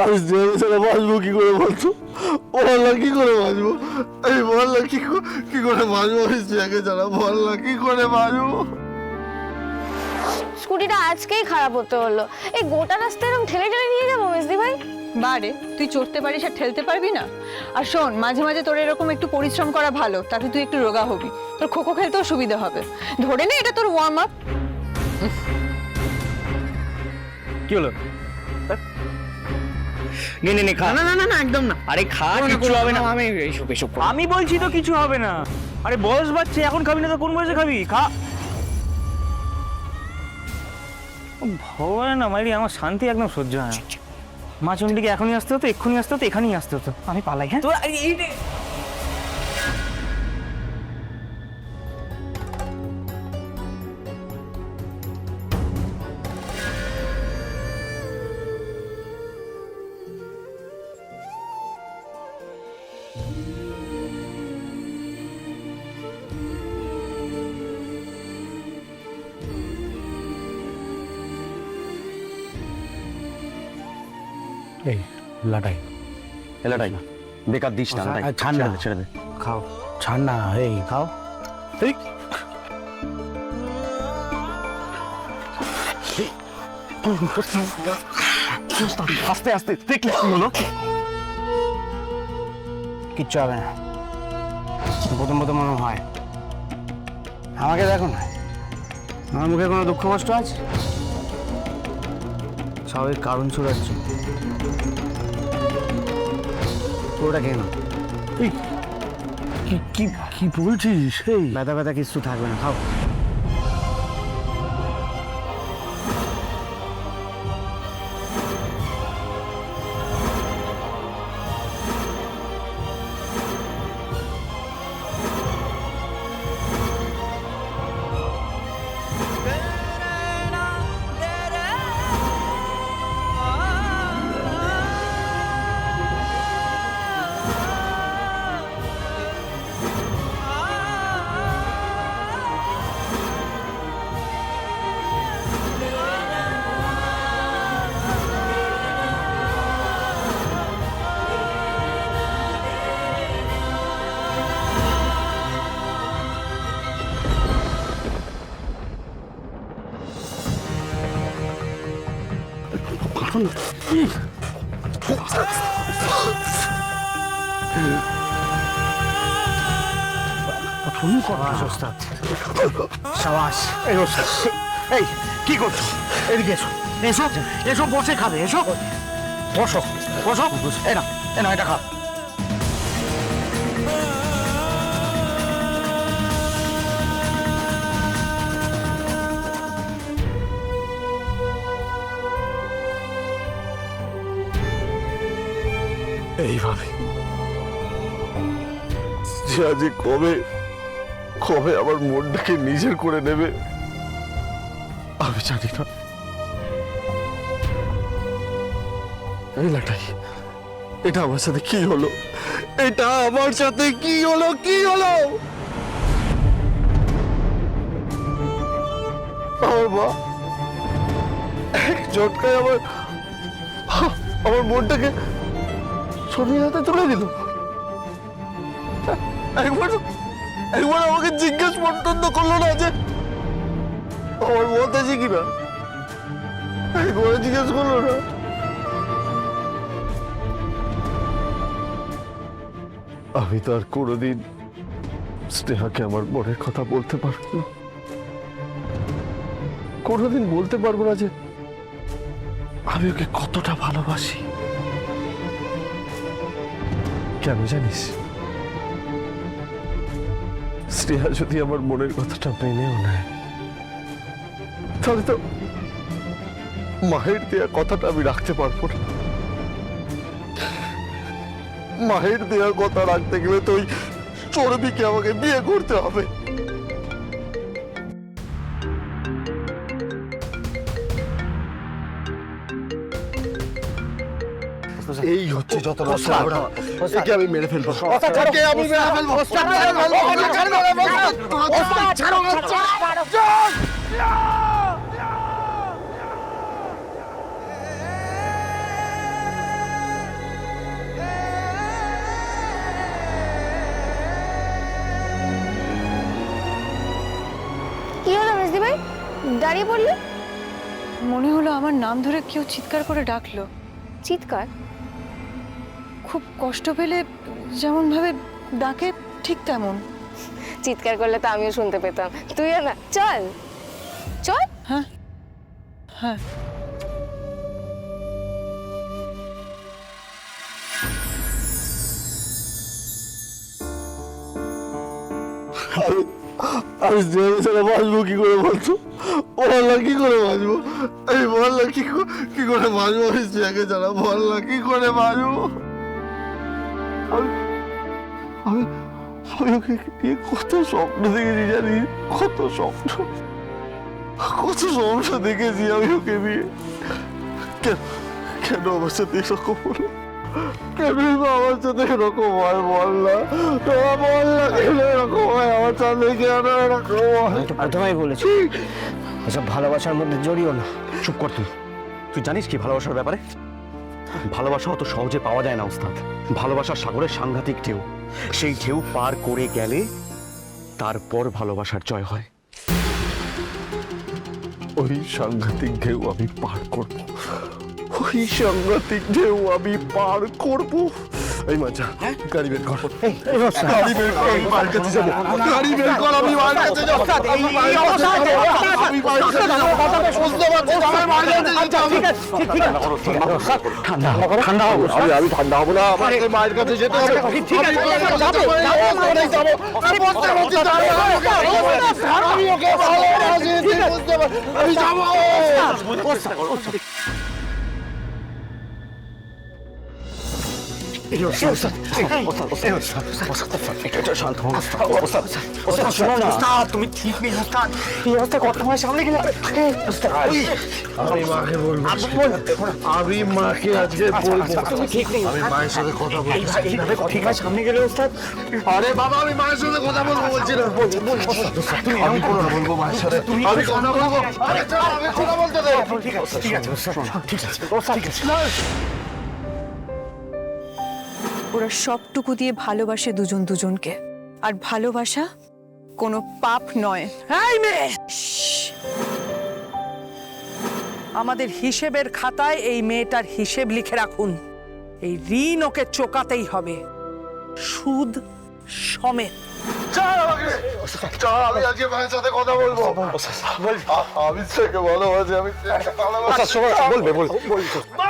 আমি স্নেহা ছাড়া বাঁচবো কি করে বলতো? বল না কি করে বাঁচবো? এই বল না কি করে বাঁচবো? আমি স্নেহাকে ছাড়া বল না কি করে বাঁচবো? স্কুটিটা আজকেই খারাপ হতে হলো। এই গোটা রাস্তা এরকম ঠেলে ঠেলে নিয়ে যাবো মেজদি ভাই? বারে তুই চড়তে পারিস আর ঠেলতে পারবি না? আর শোন, মাঝে মাঝে তোর এরকম একটু পরিশ্রম করা ভালো, তাতে তুই একটু রোগা হবি, তোর খোখো খেলতেও সুবিধা হবে। ধরে নে এটা তোর ওয়ার্ম আপ। কি হলো? নে নে নে খা। না না না না একদম না। আরে খা, কিছু হবে না। আমি এইসব এসব আমি বলছি তো কিছু হবে না। আরে বয়স বাড়ছে, এখন খাবি না তো কোন বয়সে খাবি? খা। ভগবান না মাইরি, আমার শান্তি একদম সহ্য হয় না। মা চণ্ডীকে এখনই আসতে হতো, এক্ষুনি আসতে হতো, এখানেই আসতে হতো। আমি পালাই। হ্যাঁ এই লাটাই এলাটাই না, বেকার দিস না। ছাড় না, ছেড়ে দে। খাও, ছাড় না, এই খাও। এই আস্তে আস্তে দেখলে কি হলো? কিচ্ছু হবে না। প্রথম প্রথম মনে হয়। আমাকে দেখো না, আমার মুখে কোনো দুঃখ কষ্ট আছে? স্বাভাবিক কারণ ছুড়াচ্ছ, ওটা কেন? কি বলছিস? এই ব্যথা ব্যথা কিছু থাকবে না, খাও। সাবাস। এই কি করছো? এদিকে এসো, এসো এসো, বসে খাবে, এসো বসো বসো। এই না, এটা খা। এইভাবে যে আজ কবে কবে আমার মনটাকে নিজের করে নেবে আমি জানি না। এই লাটাই, এটা আমার সাথে কি হলো? এটা আমার সাথে কি হলো? কি হলো? আমার মা এক ঝটকায় আমার মনটাকে সোনির হাতে তুলে দিল। একবার আমাকে জিজ্ঞেস পর্যন্ত করলো না যে আমার মত আছে কিনা, একবার জিজ্ঞেস করলো না। আমি তো আর কোনোদিন স্নেহাকে আমার মনের কথা বলতে পারবো না, কোনোদিন বলতে পারবো না যে আমি ওকে কতটা ভালোবাসি। কেন জানিস? স্নেহা যদি আমার মনের কথাটা মেনেও নেয়, তাহলে তো মায়ের দেয়া কথাটা আমি রাখতে পারবো না। মায়ের দেয়া কথা রাখতে গেলে তো ওই চর্বিকে আমাকে বিয়ে করতে হবে। এই হচ্ছে যত একে আমি মেরে ফেলবো, একে আমি মেরে ফেলবো। দাঁড়িয়ে পড়লি? মনে হলো আমার নাম ধরে কেউ চিৎকার করে ডাকলো। চিৎকার? খুব কষ্ট পেলে যেমন ভাবে ডাকে ঠিক তেমন। চিৎকার করলে তো আমিও শুনতে পেতাম, তুইও না। চল চল। হ্যাঁ হ্যাঁ। আমি জেলে ছাড়া বাঁচবো কি করে বলছো? বললা কি করে বাঁচবো? আমি বললা কি করে বাঁচবো? আমি জেগে ছাড়া বললা কি করে বাঁচবো? আমি আমি আমি ওকে নিয়ে কত স্বপ্ন দেখেছি জানি, কত স্বপ্ন দেখেছি আমি ওকে নিয়ে। কেন আমার সাথে এরকম হলো? কেন আমার সাথে এরকম হয় বল না? বল না কেন এরকম হয় আমার সাথে? কেন এরকম হয়? প্রথমেই বলেছি এসব ভালোবাসার মধ্যে জড়িও না। চুপ কর তুই। তুই জানিস কি ভালোবাসার ব্যাপারে? ভালোবাসা অত সহজে পাওয়া যায় না ওস্তাদ। ভালোবাসার সাগরের সাংঘাতিক ঢেউ, সেই ঢেউ পার করে গেলে তারপর ভালোবাসার জয় হয়। ওই সাংঘাতিক ঢেউ আমি পার করব, ওই সাংঘাতিক ঢেউ আমি পার করব। এই মাঝা গাড়ি বের কর, গাড়ি বের কর, আমি মার কাছে যাবো। গাড়ি বের কর, আমি মার কাছে যাবো। আমি মার কাছে যাবো। বুঝতে পারছিস আমার মার কাছে যেতে হবে। ঠান্ডা হবো। আমি ঠান্ডা হবো না, আমাকে মায়ের কাছে যেতে হবে। ঠিক আছে, আমি ওকে ভালোবাসি, তুই বুঝতে পার। আমি যাবো। তুমি ঠিক নেই ওস্তাদ। এই অবস্থা কত সময় সামনে গেলে আমি মাকে বলবো, আমি মাকে আজকে বলবো। আমি মায়ের সাথে কথা বলবো। এইভাবে কত সময় সামনে গেলে ওস্তাদ? আরে বাবা, আমি মায়ের সাথে কথা বলবো বলছি না। আমি কোনো বলবো মায়ের সাথে, আমি কথা বলবো। আরে চল, আমি কথা বলতে দে। ঠিক আছে ঠিক আছে ঠিক আছে ঠিক আছে। ওরা সবটুকু দিয়ে ভালোবাসে দুজন দুজনকে, আর ভালোবাসা কোনো পাপ নয়। আমাদের হিসেবের খাতায় এই মেয়েটার হিসেব লিখে রাখুন। এই ঋণ ওকে চোকাতেই হবে, সুদ সমেত। চল আমাকে, চল, আমি আজকে মায়ের সাথে কথা বলবো। আমি থেকে ভালোবাসি, আমি থেকে ভালোবাসি। বলবে মা,